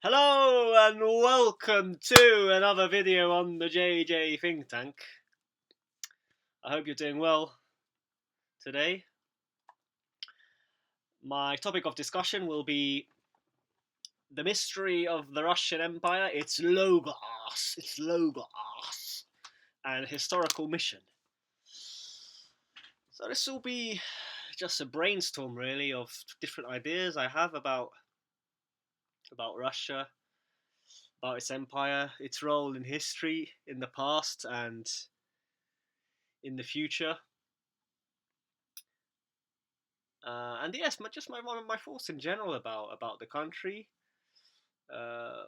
Hello and welcome to another video on the JJ Think Tank. I hope you're doing well today. My topic of discussion will be the mystery of the Russian Empire, its logos, and historical mission. So this will be just a brainstorm really of different ideas I have about Russia, about its empire, its role in history, in the past and in the future. And yes, just my thoughts in general about the country, uh,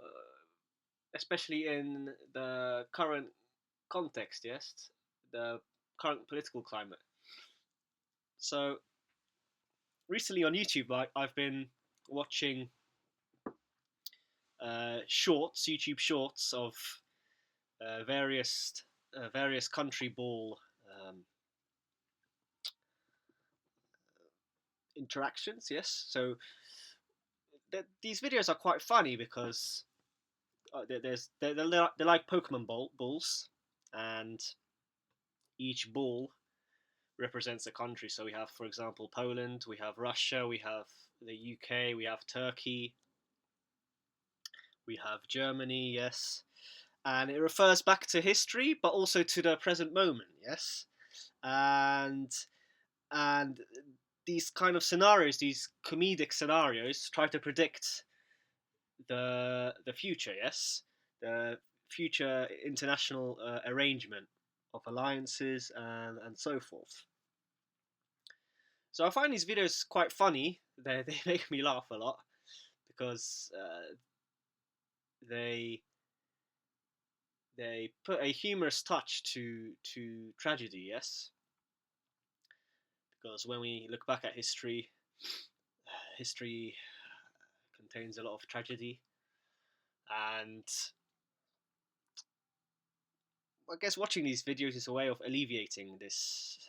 especially in the current context. Yes, the current political climate. So recently on YouTube, I've been watching YouTube shorts of various country ball interactions. Yes, so these videos are quite funny because they're like Pokemon balls, and each ball represents a country. So we have, for example, Poland, we have Russia, we have the UK, we have Turkey, we have Germany, yes. And it refers back to history, but also to the present moment, yes. And and these kind of scenarios, these comedic scenarios, try to predict the future, yes, the future international arrangement of alliances and so forth. So I find these videos quite funny. They make me laugh a lot because they they put a humorous touch to tragedy. Yes, because when we look back at history, history contains a lot of tragedy, and I guess watching these videos is a way of alleviating these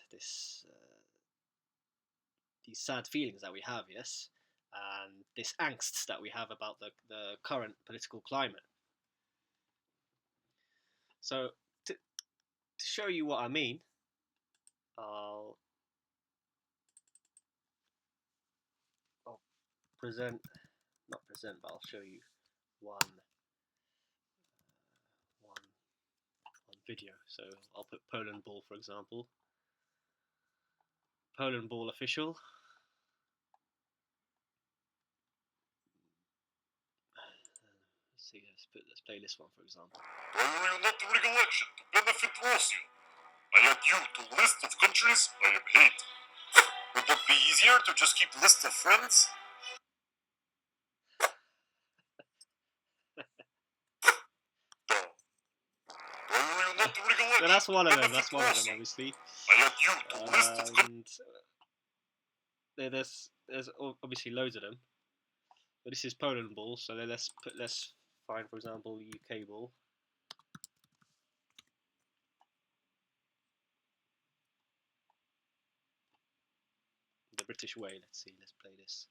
sad feelings that we have, yes, and this angst that we have about the current political climate. So to show you what I mean, I'll I'll present, not present, but I'll show you one one video. So I'll put Polandball, for example. Polandball official. Let's play this one, for example. Do you not recollection to benefit Russia? I add you to list of countries I hate. Would that be easier to just keep list of friends? So that's one of them. That's one of them, obviously. I add you to list of countries. There's obviously loads of them. But this is Polandball, so let's find, for example, UK ball. The British way. Let's see. Let's play this.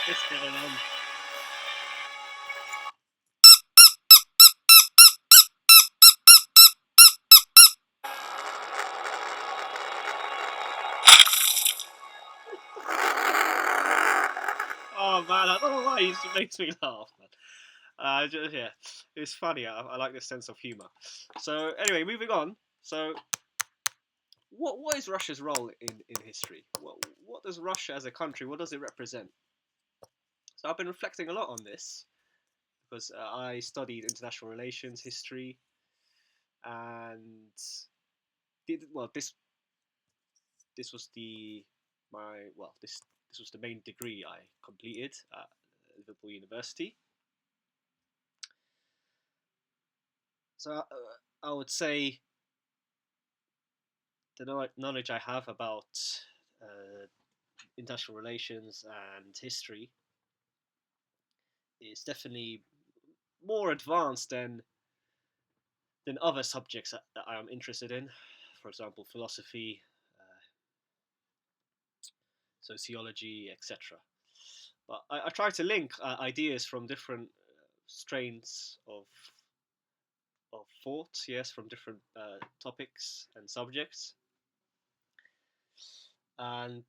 What's going on? Oh man, I don't know why it makes me laugh, man. Yeah, it's funny. I like this sense of humor. So anyway, moving on. So what is Russia's role in history? What does Russia as a country? What does it represent? So I've been reflecting a lot on this because I studied international relations history, and this was this was the main degree I completed at Liverpool University. So I would say the knowledge I have about international relations and history is definitely more advanced than than other subjects that I am interested in. For example, philosophy, sociology, etc. But I try to link ideas from different strains of thought, yes, from different topics and subjects, and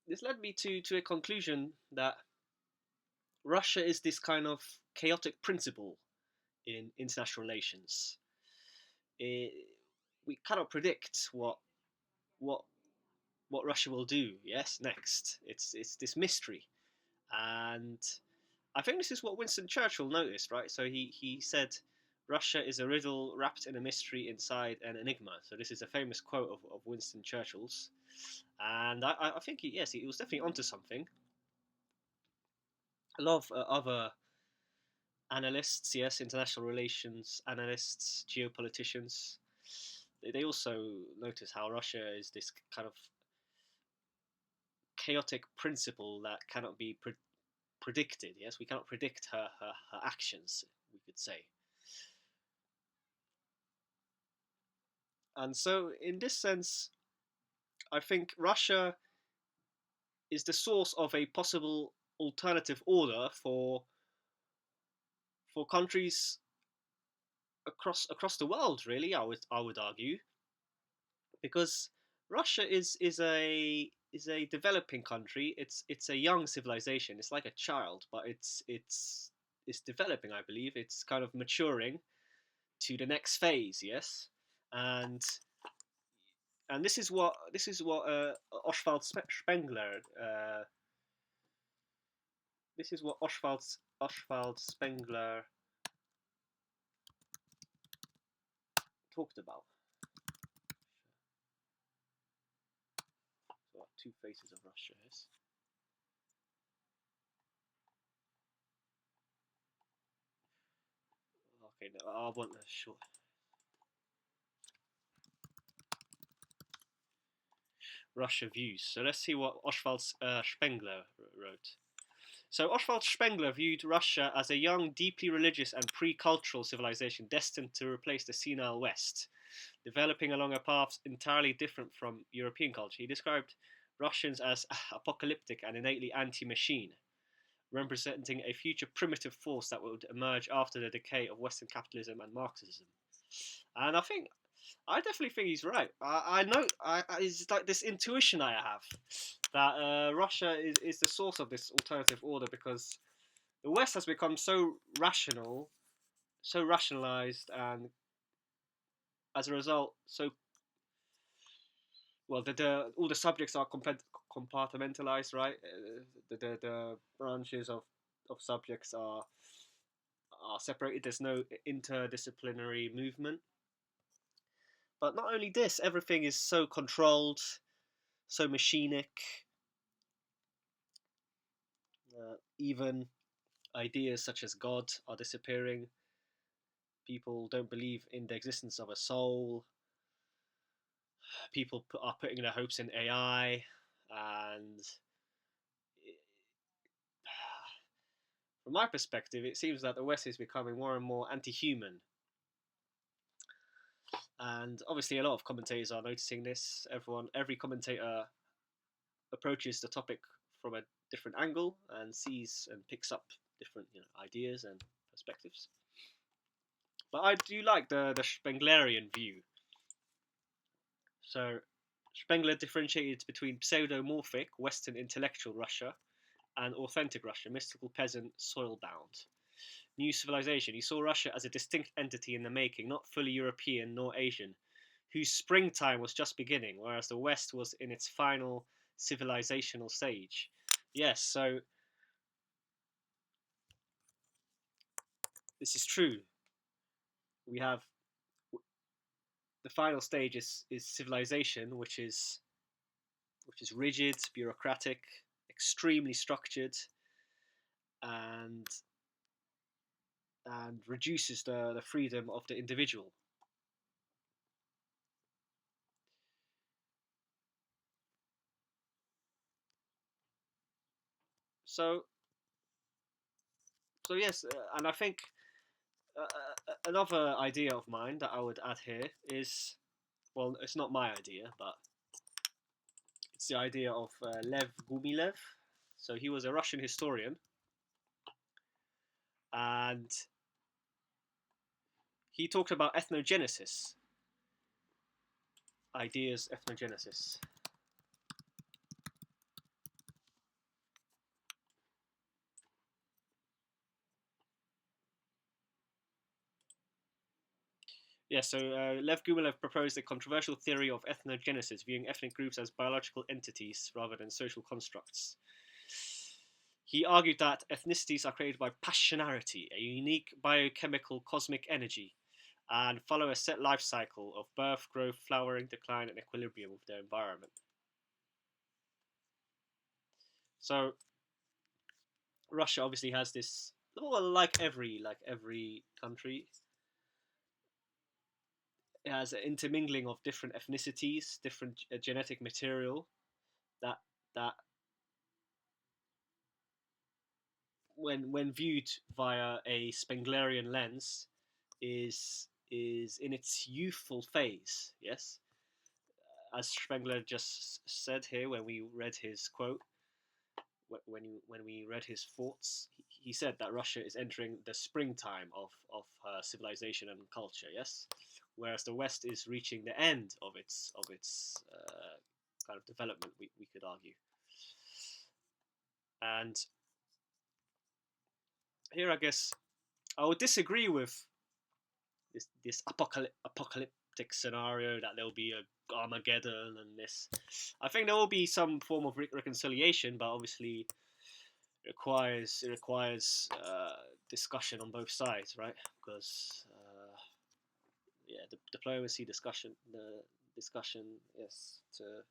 this led me to a conclusion that Russia is this kind of chaotic principle in international relations. It, we cannot predict what what Russia will do. Yes, next. It's this mystery, and I think this is what Winston Churchill noticed, right? So he said, "Russia is a riddle wrapped in a mystery inside an enigma." So this is a famous quote of Winston Churchill's, and I think yes, he was definitely onto something. A lot of other analysts, yes, international relations analysts, geopoliticians, they also notice how Russia is this kind of chaotic principle that cannot be predicted. Yes, we cannot predict her actions, we could say. And so, in this sense, I think Russia is the source of a possible alternative order for countries across the world. Really, I would argue, because Russia is a developing country. It's a young civilization. It's like a child, but it's developing. I believe it's kind of maturing to the next phase. Yes, and and this is what Oswald Spengler. This is what Oswald Spengler talked about. So, two faces of Russia. Yes. Okay, no, I want a short. Russia views. So let's see what Oswald Spengler wrote. So Oswald Spengler viewed Russia as a young, deeply religious and pre-cultural civilization destined to replace the senile West, developing along a path entirely different from European culture. He described Russians as apocalyptic and innately anti-machine, representing a future primitive force that would emerge after the decay of Western capitalism and Marxism. And I definitely think he's right. I know it's like this intuition I have that Russia is the source of this alternative order, because the West has become so rational, so rationalized, and as a result, so well, all the subjects are compartmentalized, right? The branches of subjects are separated. There's no interdisciplinary movement. But not only this, everything is so controlled, so machinic. Even ideas such as God are disappearing. People don't believe in the existence of a soul. People are putting their hopes in AI, and from my perspective, it seems that the West is becoming more and more anti-human. And obviously, a lot of commentators are noticing this. Every commentator approaches the topic from a different angle and sees and picks up different ideas and perspectives. But I do like the Spenglerian view. So Spengler differentiated between pseudomorphic Western intellectual Russia and authentic Russia, mystical peasant, soil-bound. New civilization. He saw Russia as a distinct entity in the making, not fully European nor Asian, whose springtime was just beginning, whereas the West was in its final civilizational stage. Yes, so this is true. We have the final stage is civilization, which is rigid, bureaucratic, extremely structured, and reduces the freedom of the individual. So yes, and I think another idea of mine that I would add here is, well, it's not my idea, but it's the idea of Lev Gumilev. So he was a Russian historian, and he talked about ethnogenesis. Ideas ethnogenesis. Yeah, so Lev Gumilev proposed a controversial theory of ethnogenesis, viewing ethnic groups as biological entities rather than social constructs. He argued that ethnicities are created by passionarity, a unique biochemical cosmic energy, and follow a set life cycle of birth, growth, flowering, decline, and equilibrium with their environment. So Russia obviously has this, well, like every country, it has an intermingling of different ethnicities, different genetic material that that when viewed via a Spenglerian lens is in its youthful phase. Yes, as Spengler just said here when we read his quote, when we read his thoughts, he said that Russia is entering the springtime of civilization and culture. Yes, whereas the West is reaching the end of its kind of development. We could argue, and here I guess I would disagree with this apocalyptic scenario that there will be a Armageddon and this. I think there will be some form of reconciliation, but obviously it requires discussion on both sides, right? Because yeah, the diplomacy the discussion, yes, to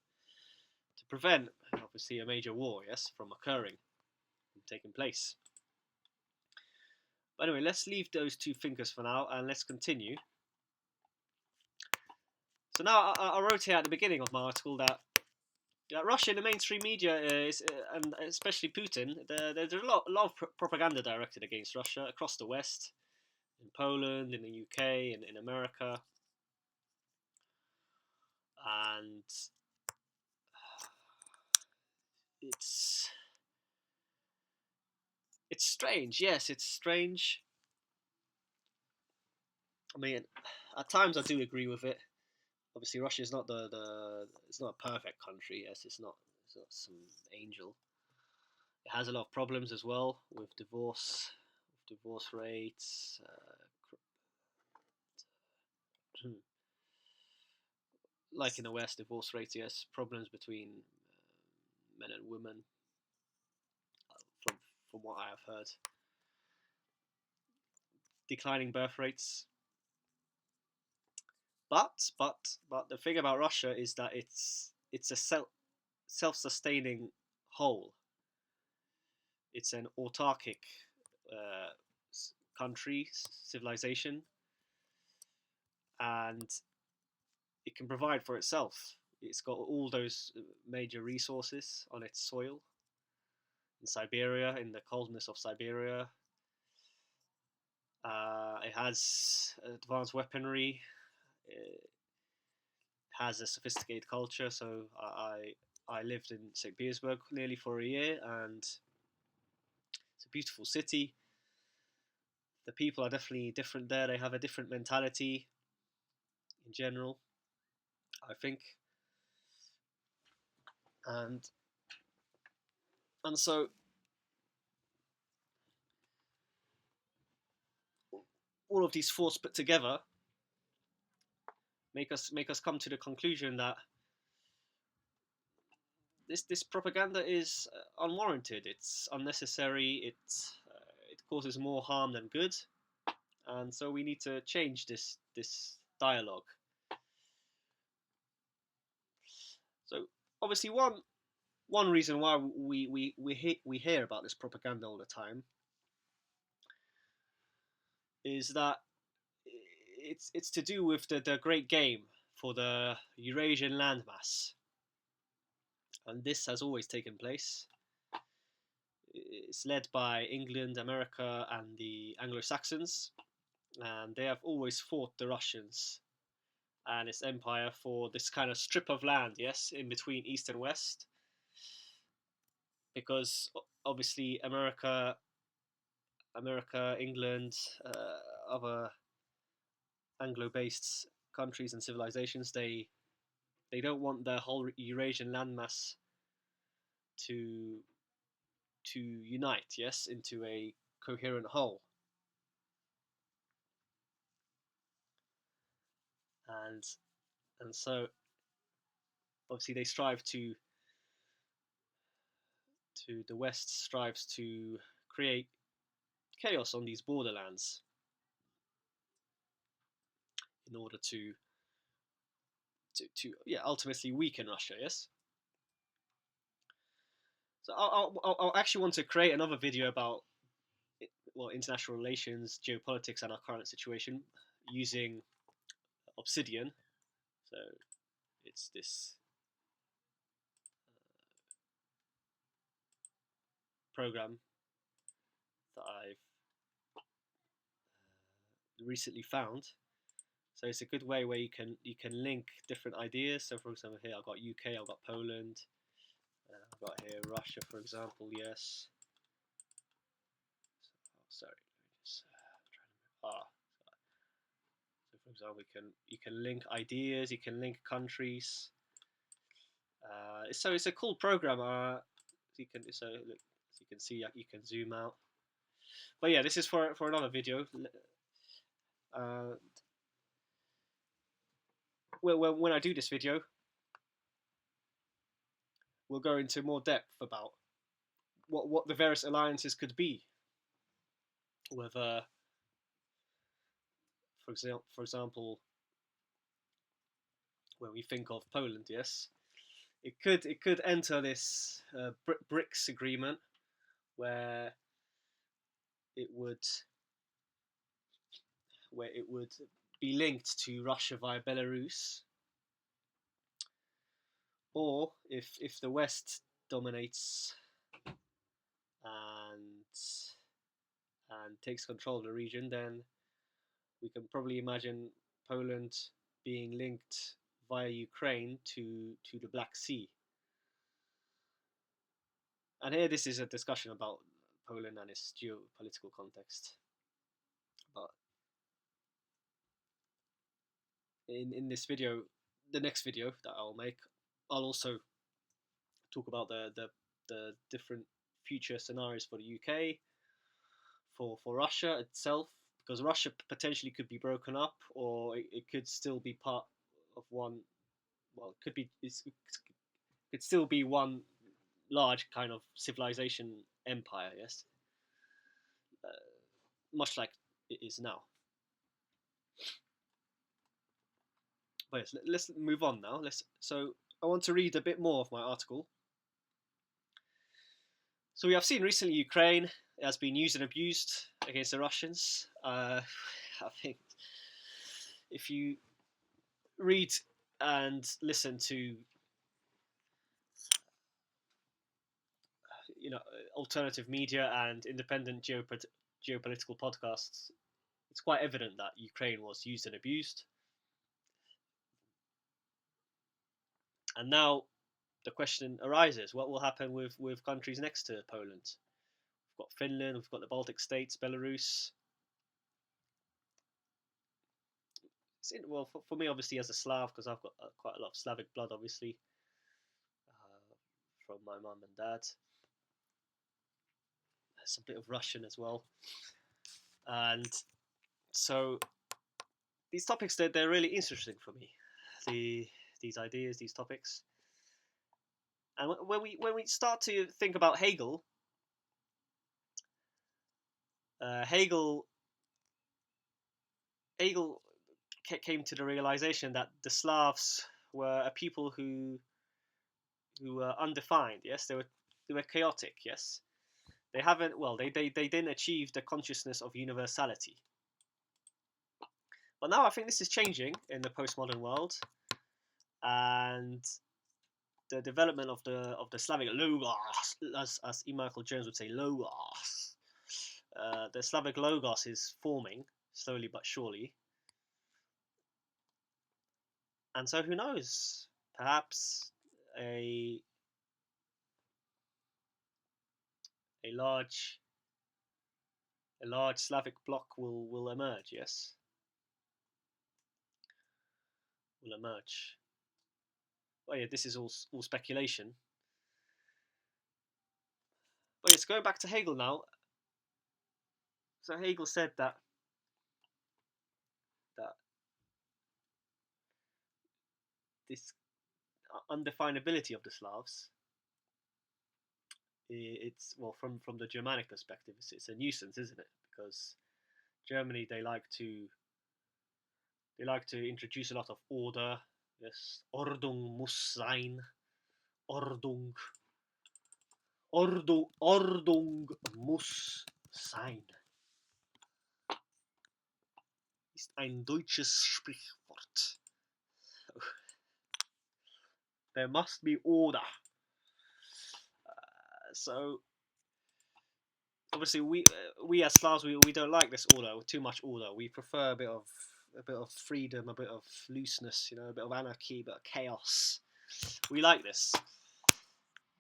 prevent obviously a major war, yes, from occurring, from taking place. But anyway, let's leave those two thinkers for now and let's continue. So now I wrote here at the beginning of my article that Russia in the mainstream media and especially Putin, there's a lot of propaganda directed against Russia across the West, in Poland, in the UK, in America, and it's strange. Yes, it's strange. I mean, at times I do agree with it. Obviously, Russia is not it's not a perfect country. Yes, it's not some angel. It has a lot of problems as well with divorce rates. Like in the West, divorce rates, yes, problems between men and women, from what I have heard, declining birth rates. But the thing about Russia is that it's a self-sustaining whole. It's an autarkic uh, country, civilization, and it can provide for itself. It's got all those major resources on its soil in Siberia, in the coldness of Siberia. It has advanced weaponry. It has a sophisticated culture. So I lived in St. Petersburg nearly for a year, and it's a beautiful city. The people are definitely different there. They have a different mentality in general, I think, and so all of these thoughts put together make us come to the conclusion that this propaganda is unwarranted. It's unnecessary. It causes more harm than good, and so we need to change this dialogue. So obviously, one reason why we hear about this propaganda all the time is that it's to do with the great game for the Eurasian landmass, and this has always taken place. It's led by England, America, and the Anglo-Saxons, and they have always fought the Russians and its empire for this kind of strip of land, yes, in between East and West, because obviously America, England, other Anglo-based countries and civilizations, they don't want the whole Eurasian landmass to unite, yes, into a coherent whole. And so obviously they strive to the West strives to create chaos on these borderlands in order to ultimately weaken Russia, yes. So I'll actually want to create another video about international relations, geopolitics, and our current situation using Obsidian. So it's this program that I've recently found. So it's a good way where you can link different ideas. So for example, here I've got UK, I've got Poland, I've got here Russia, for example. Yes. Sorry, let me just try to move. So for example, you can link ideas, you can link countries. So it's a cool program. You can look, as you can see, you can zoom out. But yeah, this is for another video. When I do this video, we'll go into more depth about what the various alliances could be. Whether, for example, when we think of Poland, yes, it could enter this BRICS agreement where it would be linked to Russia via Belarus, or if the West dominates and takes control of the region, then we can probably imagine Poland being linked via Ukraine to the Black Sea. And here this is a discussion about Poland and its geopolitical context. But in this video, the next video that I'll make, I'll also talk about the different future scenarios for the UK, for Russia itself, because Russia potentially could be broken up, or it could still be part of one. Well, it could still be one large kind of civilization empire. Yes, much like it is now. But yes, let's move on now. So I want to read a bit more of my article. So we have seen recently Ukraine has been used and abused against the Russians. I think if you read and listen to alternative media and independent geopolitical podcasts, it's quite evident that Ukraine was used and abused. And now the question arises, what will happen with countries next to Poland? We've got Finland, we've got the Baltic states, Belarus. Well, for me, obviously, as a Slav, because I've got quite a lot of Slavic blood, obviously, from my mum and dad. There's a bit of Russian as well. And so these topics, they're really interesting for me. These ideas, these topics. And when we start to think about Hegel, Hegel came to the realization that the Slavs were a people who were undefined. Yes, they were chaotic. Yes, they didn't achieve the consciousness of universality. But now I think this is changing in the postmodern world, and the development of the Slavic logos, as E. Michael Jones would say, logos. The Slavic logos is forming, slowly but surely. And so who knows? Perhaps a large Slavic bloc will emerge. Yes, will emerge. Well, yeah, this is all speculation. But yes, going back to Hegel now. So Hegel said that this undefinability of the Slavs, it's, well, from the Germanic perspective, it's a nuisance, isn't it? Because Germany, they like to introduce a lot of order. Yes, Ordnung muss sein. Ordnung muss sein. Ist ein deutsches Sprichwort. There must be order. So obviously we as Slavs, we don't like this order, too much order. We prefer a bit of freedom, a bit of looseness, you know, a bit of anarchy, a bit of chaos. We like this.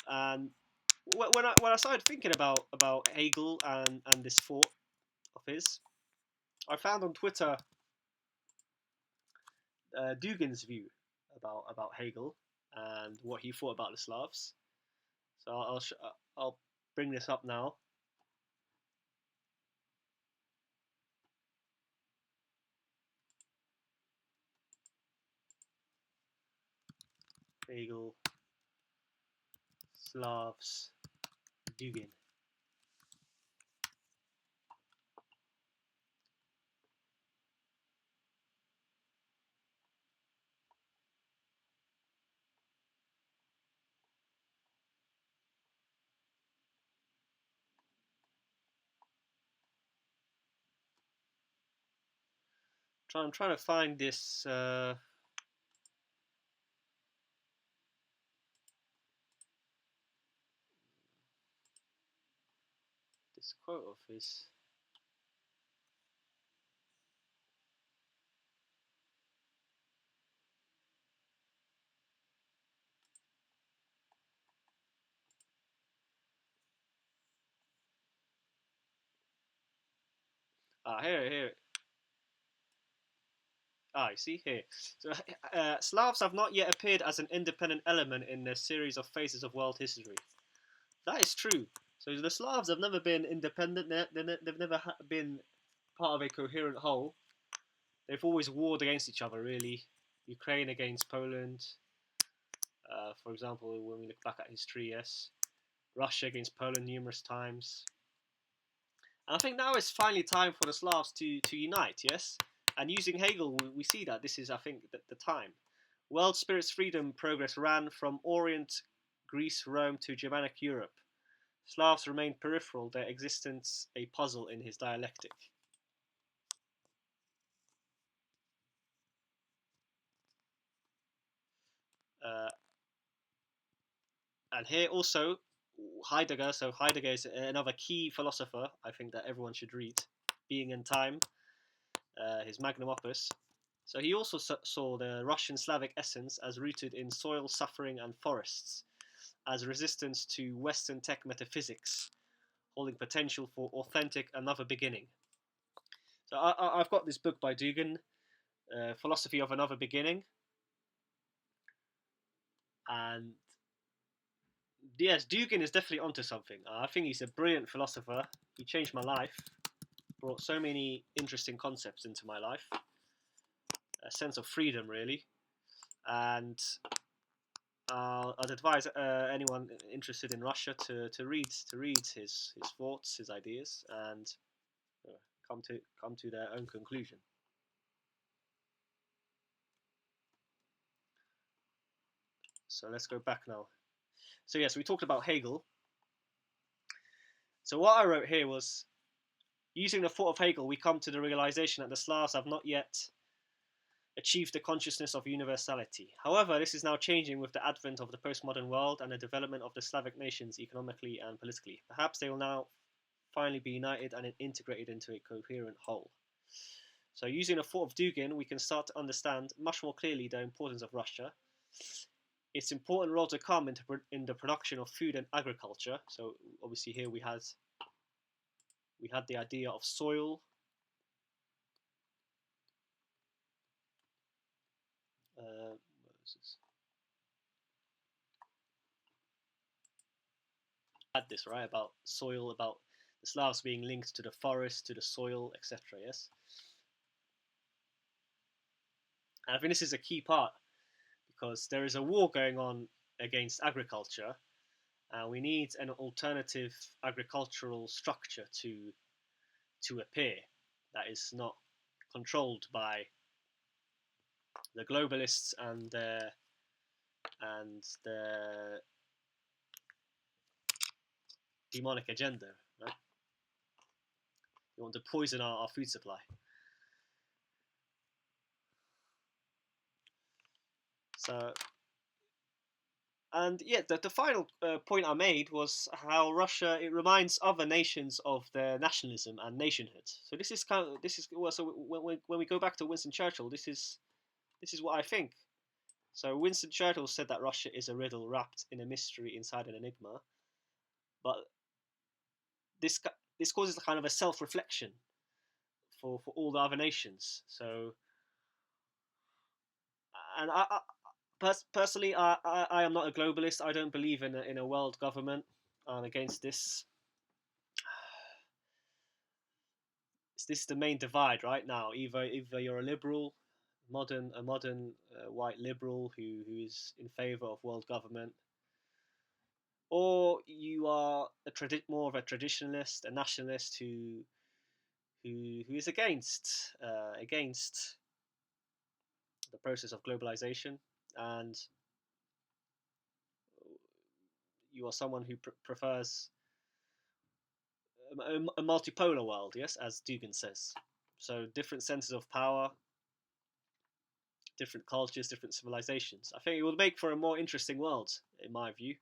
And when I started thinking about Hegel and this thought of his, I found on Twitter Dugin's view about Hegel and what he thought about the Slavs. So I'll bring this up now. Hegel, Slavs, Dugin. I'm trying to find this. This quote of his. Here. You see here. So, Slavs have not yet appeared as an independent element in the series of phases of world history. That is true. So the Slavs have never been independent. They've never been part of a coherent whole. They've always warred against each other, really. Ukraine against Poland, for example, when we look back at history, yes. Russia against Poland numerous times. And I think now it's finally time for the Slavs to unite, yes? And using Hegel, we see that this is, I think, the time. World spirit's freedom progress ran from Orient, Greece, Rome to Germanic Europe. Slavs remained peripheral, their existence a puzzle in his dialectic. And here also, Heidegger. So Heidegger is another key philosopher, I think, that everyone should read. Being in Time, his magnum opus. So he also saw the Russian Slavic essence as rooted in soil, suffering, and forests, as resistance to Western tech metaphysics, holding potential for authentic another beginning. So I've got this book by Dugin, Philosophy of Another Beginning, and yes, Dugin is definitely onto something. I think he's a brilliant philosopher. He changed my life, brought so many interesting concepts into my life, a sense of freedom, really. And I'd advise anyone interested in Russia to read his thoughts, his ideas, and come to their own conclusion. So let's go back now. So yes, we talked about Hegel. So what I wrote here was, using the thought of Hegel, we come to the realization that the Slavs have not yet achieved the consciousness of universality. However, this is now changing with the advent of the postmodern world and the development of the Slavic nations economically and politically. Perhaps they will now finally be united and integrated into a coherent whole. So using the thought of Dugin, we can start to understand much more clearly the importance of Russia, its important role to come in the production of food and agriculture. So obviously here we had the idea of soil. Had this right about soil, about the Slavs being linked to the forest, to the soil, etc. Yes, and I think this is a key part because there is a war going on against agriculture, and we need an alternative agricultural structure to appear that is not controlled by the globalists and the demonic agenda. Right? They want to poison our food supply. So, and yeah, the final point I made was how Russia, it reminds other nations of their nationalism and nationhood. So this is so when we go back to Winston Churchill, this is what I think. So Winston Churchill said that Russia is a riddle wrapped in a mystery inside an enigma, but this causes a kind of a self-reflection for all the other nations. So, and personally, I am not a globalist. I don't believe in a world government. I'm against this. This is the main divide right now. Either you're a liberal, modern white liberal who is in favor of world government, or you are more of a traditionalist, a nationalist who is against the process of globalization, and you are someone who prefers a multipolar world, yes, as Dugin says. So different senses of power, different cultures, different civilizations. I think it would make for a more interesting world, in my view,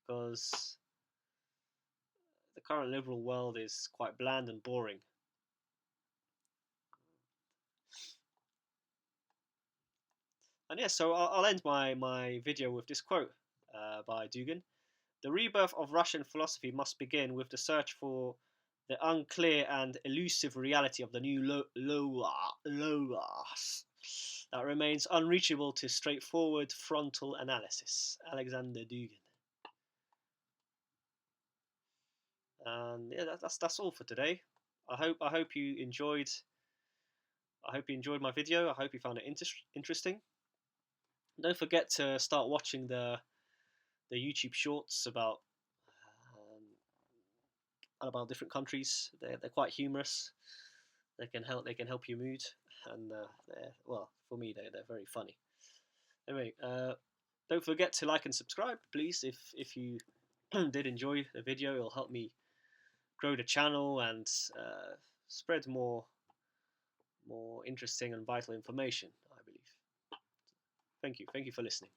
because the current liberal world is quite bland and boring. And yeah, so I'll end my video with this quote by Dugin. The rebirth of Russian philosophy must begin with the search for the unclear and elusive reality of the new Loas that remains unreachable to straightforward frontal analysis. Alexander Dugin. And yeah, that's all for today. I hope you enjoyed. I hope you enjoyed my video. I hope you found it interesting. Don't forget to start watching the YouTube shorts about different countries. They're quite humorous. They can help your mood, and well, for me they're very funny. Anyway, don't forget to like and subscribe, please, if you did enjoy the video. It'll help me grow the channel and spread more interesting and vital information, I believe. Thank you for listening.